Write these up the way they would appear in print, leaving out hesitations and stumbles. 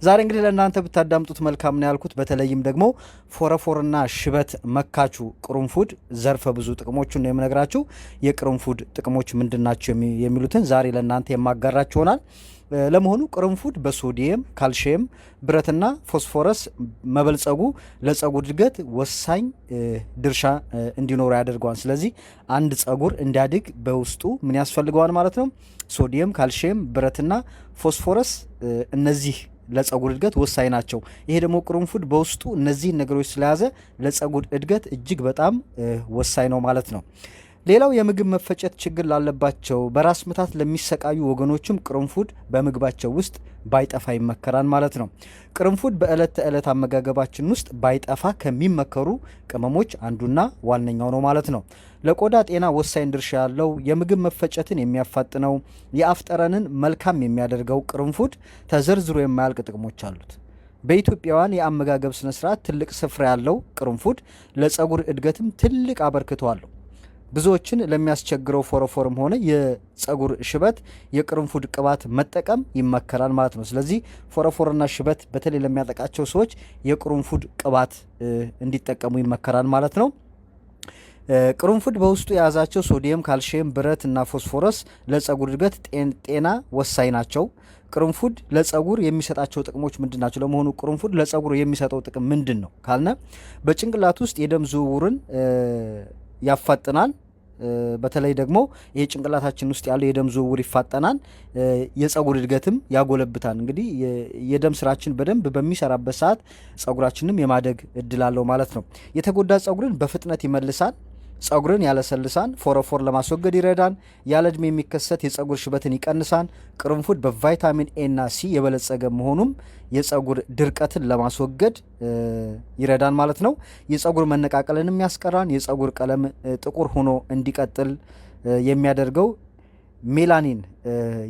ዛሬ እንግዲህ ለእናንተ ብታዳምጡት መልካም ነው ያልኩት በተለይም ደግሞ ፎረፎርና ሽበት መካቹ ቅርንፉድ ዘርፈ ብዙ ጥቅሞችን ነው የምነግራችሁ። የቅርንፉድ ጥቅሞች ምንድናቸው የሚሉትን ዛሬ ለእናንተ የማጋራችሁ ይሆናል። ለመሆኑ ቅርንፉድ በሶዲየም፣ ካልሲየም፣ ብረትና ፎስፎረስ መበልጸጉ ለጸጉር እድገት ወሳኝ ድርሻ እንዲኖረው ያደርገዋል። ስለዚህ አንድ ጸጉር እንዲያድግ በውስጡ ምን ያስፈልገዋል ማለት ነው? ሶዲየም፣ ካልሲየም፣ ብረትና ፎስፎረስ እነዚህ ለጸጉር እድገት ወሳኝ ናቸው። ይሄ ደግሞ ቅርንፉድ በውስጡ እነዚህን ነገሮች ስለያዘ ለጸጉር እድገት እጅግ በጣም ወሳኝ ነው ማለት ነው። ሌላው የምግብ መፈጨት ችግር ላለባቸው በራስ ምታት ለሚሰቃዩ ወገኖችም ቅርንፉድ በምግባቸው ውስጥ ባይጠፋ ይመከራል ማለት ነው። ቅርንፉድ በዕለት ተዕለት አመጋገባችን ውስጥ ባይጠፋ ከሚመከሩ ቅመሞች አንዱና ዋነኛው ነው ማለት ነው። ለቆዳ ጤና ወሳኝ ድርሻ ያለው የምግብ መፈጨትን የሚያፋጥነው የአፍ ጠረንን መልካም የሚያደርገው ቅርንፉድ ተዘርዝሮ የማያልቅ ጥቅሞች አሉት። በኢትዮጵያውያን የአመጋገብ ስነስርዓት ትልቅ ስፍራ ያለው ቅርንፉድ ለጸጉር እድገትም ትልቅ አበርክቶ አለው። ብዙዎችን ለሚያስቸግረው ፎረፎርም ሆነ የጸጉር ሽበት የቅርንፉድ ቅባት መጠቀም ይመከራል ማለት ነው። ስለዚህ ፎረፎርና ሽበት በተለይ ለሚያጠቃቸው ሰዎች የቅርንፉድ ቅባት እንዲጠቀሙ ይመከራል ማለት ነው። ቅርንፉድ በውስጡ የያዛቸው ሶዲየም፣ ካልሲየም፣ ብረት እና ፎስፎረስ ለጸጉር እድገት ጤና ወሳኝ ናቸው። ቅርንፉድ ለጸጉር የሚሰጣቸው ጥቅሞች ምንድን ናቸው? ለመሆኑ ቅርንፉድ ለጸጉር የሚሰጠው ጥቅም ምንድን ነው ካልነ በጭንቅላት ውስጥ የደም ዝውውርን ያፋጥናል። በተለይ ደግሞ ይሄ ጭንቅላታችን ውስጥ ያለው የደም ዝውውር ይፋጠናል፣ የጸጉር እድገትም ያጎለብታል። እንግዲህ የደም ስራችን በደንብ በሚሰራበት ሰዓት ጸጉራችንም የማደግ እድል አለው ማለት ነው። የተጎዳ ጸጉርን በፍጥነት ይመልሳል፣ ጸጉርን ያለሰልሳን፣ ፎረፎር ለማስወገድ ይረዳን፣ ያለ እድሜ የሚከሰት የጸጉር ሽበትን ይቀንሳን። ቅርንፉድ በቫይታሚን ኤ እና ሲ የበለጸገ መሆኑም የጸጉር ድርቀትን ለማስወገድ ይረዳን ማለት ነው። የጸጉር መነቃቀልንም ያስቀራን፣ የጸጉር ቀለም ጥቁር ሆኖ እንዲቀጥል የሚያደርገው ሜላኒን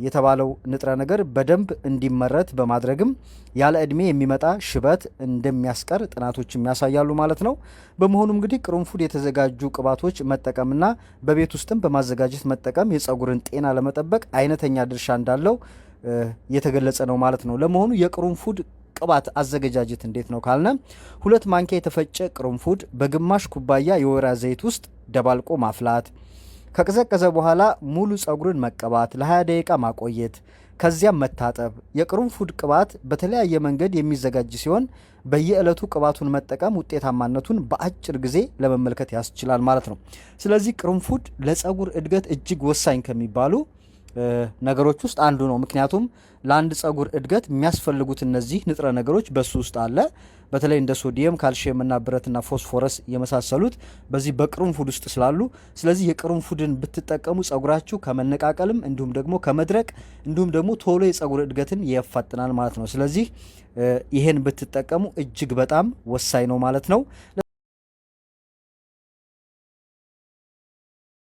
የተባለው ንጥረ ነገር በደንብ እንዲመረት በማድረግም ያለ እድሜ የሚመጣ ሽበት እንደሚያስቀር ጥናቶችም ያሳያሉ ማለት ነው። በመሆኑም እንግዲህ ቅርንፉድ የተዘጋጁ ቅባቶች መጠቀምና በቤት ውስጥም በማዘጋጀት መጠቀም የጸጉርን ጤና ለመጠበቅ አይነተኛ ድርሻ እንዳለው የተገለጸ ነው ማለት ነው። ለመሆኑ የቅርንፉድ ቅባት አዘገጃጀት እንዴት ነው ካልነ 2 ማንኪያ የተፈጨ ቅርንፉድ በግማሽ ኩባያ የወይራ ዘይት ውስጥ ደባልቆ ማፍላት፣ ከቀዘቀዘ በኋላ ሙሉ ጸጉርን መቀባት፣ ለ20 ደቂቃ ማቆየት፣ ከዚያም መታጠብ። የቅርንፉድ ቅባት በተለያየ መንገድ የሚዘጋጅ ሲሆን በየዕለቱ ቅባቱን መጠቀም ውጤታማነቱን በአጭር ጊዜ ለመመልከት ያስችላል ማለት ነው። ስለዚህ ቅርንፉድ ለጸጉር እድገት እጅግ ወሳኝ ከሚባሉ ነገሮች ውስጥ አንዱ ነው። ምክንያቱም ለአንድ ጸጉር እድገት የሚያስፈልጉት እነዚህ ንጥረ ነገሮች በሱ ውስጥ አለ። በተለይ እንደ ሶዲየም፣ ካልሲየም እና ብረትና ፎስፎረስ የመሳሰሉት በዚህ በቅርንፉድ ውስጥ ስላሉ፣ ስለዚህ የቅርንፉድን ብትጠቀሙ ጸጉራችሁ ከመነቃቀልም እንዲሁም ደግሞ ከመድረቅ እንዲሁም ደግሞ ቶሎ የጸጉር እድገትን ያፋጥናል ማለት ነው። ስለዚህ ይሄን ብትጠቀሙ እጅግ በጣም ወሳኝ ነው ማለት ነው።